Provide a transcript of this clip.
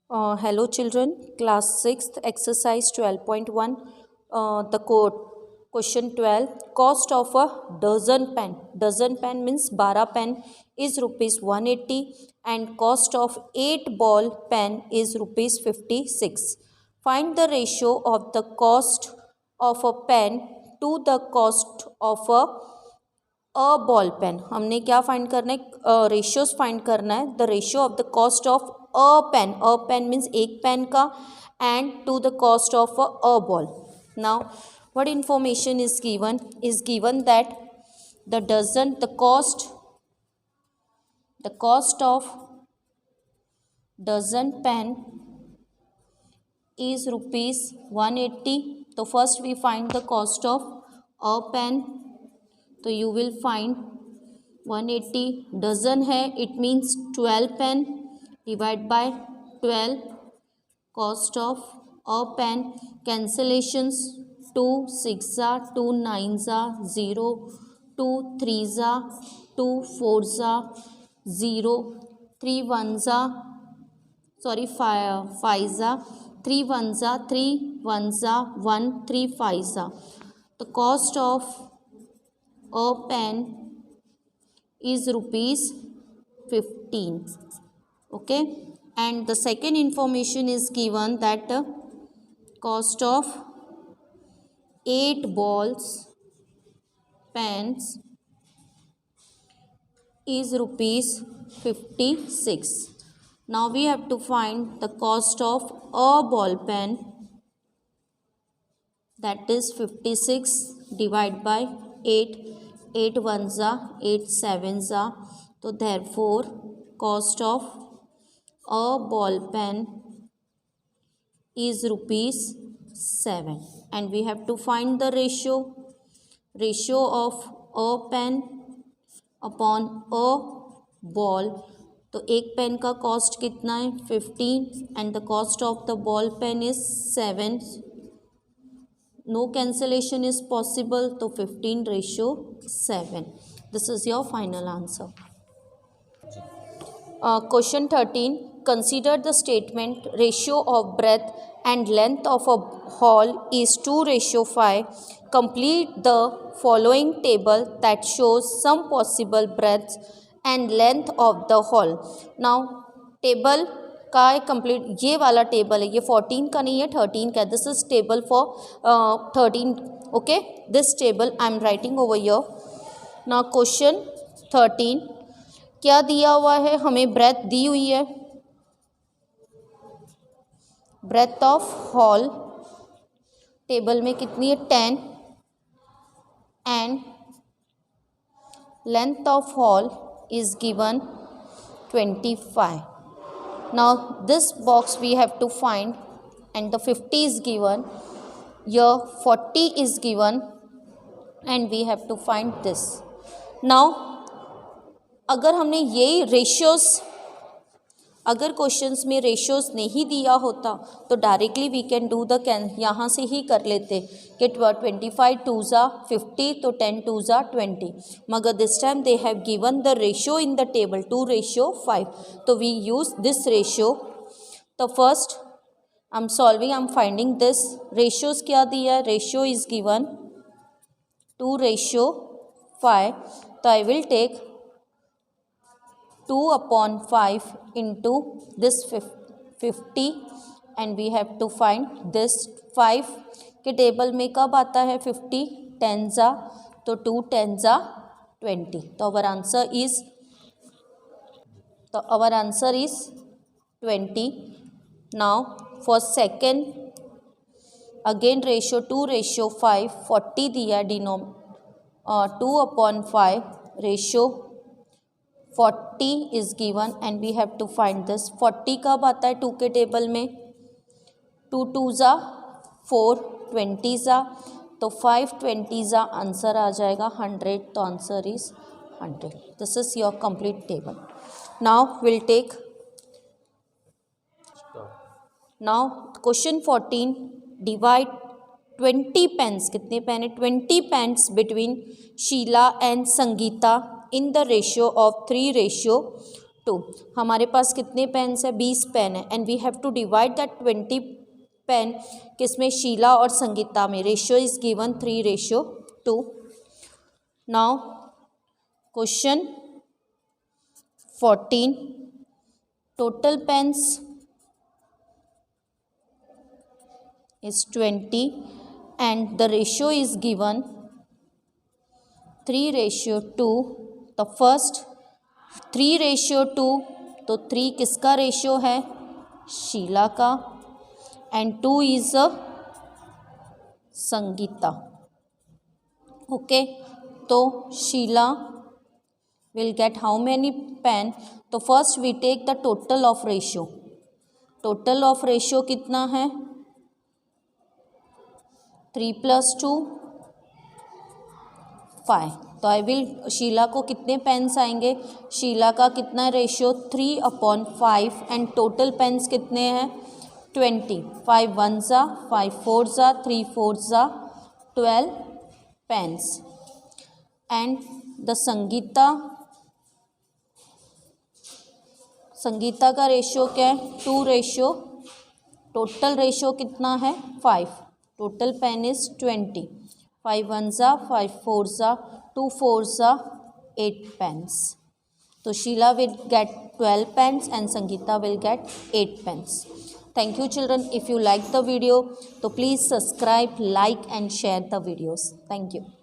Hello children, class 6th exercise 12.1, the code question 12, cost of a dozen pen means 12 pen is rupees 180 and cost of 8 ball pen is rupees 56. Find the ratio of the cost of a pen to the cost of ball pen. हमने क्या find करना है, ratios find करना है. The ratio of the cost of a pen means एक pen का and to the cost of a ball. Now what information is given that the cost of dozen pen is rupees 180. तो first we find the cost of a pen. तो you will find 180 dozen है, it means 12 pen divide bye 12 cost of a pen. Cancellations 2 6 ज़ा 2 9 ज़ा 0 2 3 ज़ा 2 4 ज़ा 0 3 1 ज़ा 5 ज़ा 3 1 ज़ा 3 1 ज़ा 1 3 5 ज़ा. The cost of a pen is rupees 15. Okay, and the second information is given that cost of 8 balls pens is rupees 56. Now we have to find the cost of a ball pen, that is 56 divided by 8. 8 1 ज़ा 8 7 ज़ा. तो therefore cost of a ball pen is rupees 7 and we have to find the ratio of a pen upon a ball. तो एक pen का cost कितना है 15 and the cost of the ball pen is 7. No cancellation is possible, तो 15:7. This is your final answer. Question 13. Consider the statement ratio of breadth and length of a hall is 2:5. Complete the following table that shows some possible breadths and length of the hall. Now table का complete ये वाला table है, ये 14 का नहीं है 13 का. This is table for 13. Okay, this table I am writing over here. Now question 13 क्या दिया हुआ है, हमें ब्रेथ दी हुई है. ब्रेथ ऑफ हॉल टेबल में कितनी है 10 and length of hall is given 25. Now this box we have to find and the 50 is given, here 40 is given and we have to find this. Now अगर हमने यही ratios, अगर questions में ratios नहीं दिया होता तो directly we can do the यहाँ से ही कर लेते कि 25 2 ज़ा 50 तो 10 2 ज़ा 20. मगर this time they have given the ratio in the table 2:5. तो वी यूज़ दिस रेशियो. तो first I am solving, I am finding this ratios. क्या दिया, रेशियो इज़ गिवन 2:5. तो I will take 2/5 into this 50 and we have to find this 5 के table में कब आता है 50 10 ज़ा, तो 2 10 ज़ा 20. तो our answer is 20. Now for second again ratio 2:5, 40 दिया डिनोम 2/5 ratio 40 is given and we have to find this. 40 कब आता है 2 के टेबल में, 2 2 ज़ा 4 20 ज़ा, तो 5 20 ज़ा आंसर आ जाएगा 100. तो answer is 100. This is your complete table. Now will take now question 14. Divide 20 pens, कितने पेन है 20 pens between Sheela and Sangeeta in the ratio of 3:2. 2. हमारे पास कितने पेन्स है? 20 पेन है and we have to divide that 20 pen किसमें? शीला और संगीता में. Ratio is given 3:2. Now question 14. Total pens is 20 and the ratio is given 3:2. the first 3:2, तो 3 किसका ratio है? शीला का and 2 is संगीता. ओके, तो Sheela will get how many pen? तो first we take the total of ratio. total of ratio कितना है? 3 + 2 5. तो I will, Sheila को कितने पेन्स आएंगे? शीला का कितना रेशियो? 3/5 एंड टोटल पेन्स कितने हैं? 20. 5 1s, 5 4s, 3 4s, 12 pens. And the Sangeeta का रेशियो क्या है? 2 रेशियो. टोटल रेशियो कितना है? 5. Total pen is 20. 5 1s, 5 4s, 2 4s, 8 pens. तो Sheela will get 12 pens and Sangeeta will get 8 pens. Thank you children. If you like the video, so please subscribe, like and share the videos. Thank you.